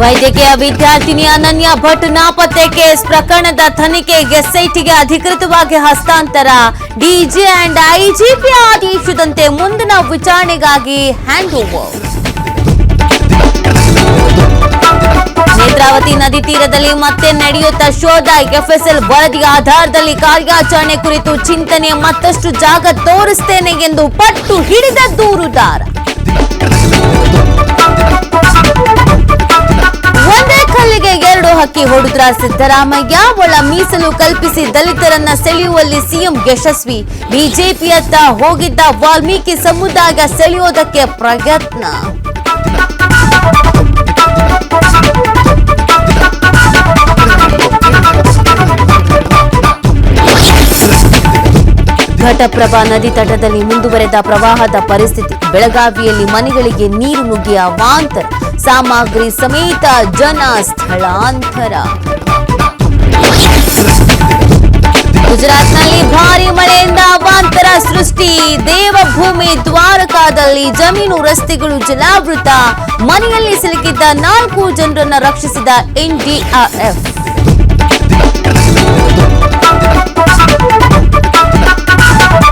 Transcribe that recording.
ವೈದ್ಯಕೀಯ ವಿದ್ಯಾರ್ಥಿನಿ ಅನನ್ಯ ಭಟ್ ನಾಪತ್ತೆ ಕೇಸ್ ಪ್ರಕರಣದ ತನಿಖೆಗೆ ಎಸ್ಐಟಿಗೆ ಅಧಿಕೃತವಾಗಿ ಹಸ್ತಾಂತರ. ಡಿಜಿ ಅಂಡ್ ಐಜಿಪಿ ಆದೇಶದಂತೆ ಮುಂದಿನ ವಿಚಾರಣೆಗಾಗಿ ಹ್ಯಾಂಡ್ ಓವರ್. ನೇತ್ರಾವತಿ ನದಿ ತೀರದಲ್ಲಿ ಮತ್ತೆ ನಡೆಯುತ್ತ ಶೋಧ. ಎಫ್ಎಸ್ಎಲ್ ವರದಿಯ ಆಧಾರದಲ್ಲಿ ಕಾರ್ಯಾಚರಣೆ ಕುರಿತು ಚಿಂತನೆ. ಮತ್ತಷ್ಟು ಜಾಗ ತೋರಿಸ್ತೇನೆ ಎಂದು ಪಟ್ಟು ಹಿಡಿದ ದೂರುದಾರ. ಒಂದೇ ಕಲ್ಲಿಗೆ ಎರಡು ಹಕ್ಕಿ ಹೊಡೆದ್ರ ಸಿದ್ದರಾಮಯ್ಯ. ಒಳ ಮೀಸಲು ಕಲ್ಪಿಸಿ ದಲಿತರನ್ನ ಸೆಳೆಯುವಲ್ಲಿ ಸಿಎಂ ಯಶಸ್ವಿ. ಬಿಜೆಪಿಯತ್ತ ಹೋಗಿದ್ದ ವಾಲ್ಮೀಕಿ ಸಮುದಾಯ ಸೆಳೆಯೋದಕ್ಕೆ ಪ್ರಯತ್ನ. ಘಟಪ್ರಭಾ ನದಿ ತಟದಲ್ಲಿ ಮುಂದುವರೆದ ಪ್ರವಾಹದ ಪರಿಸ್ಥಿತಿ. ಬೆಳಗಾವಿಯಲ್ಲಿ ಮನೆಗಳಿಗೆ ನೀರು ನುಗ್ಗಿಯ ಅವಾಂತರ. ಸಾಮಗ್ರಿ ಸಮೇತ ಜನ ಸ್ಥಳಾಂತರ. ಗುಜರಾತ್ನಲ್ಲಿ ಭಾರಿ ಮಳೆಯಿಂದ ಅವಾಂತರ ಸೃಷ್ಟಿ. ದೇವಭೂಮಿ ದ್ವಾರಕಾದಲ್ಲಿ ಜಮೀನು ರಸ್ತೆಗಳು ಜಲಾವೃತ. ಮನೆಯಲ್ಲಿ ಸಿಲುಕಿದ್ದ 4 ಜನರನ್ನ ರಕ್ಷಿಸಿದ ಎನ್ಡಿಆರ್ಎಫ್.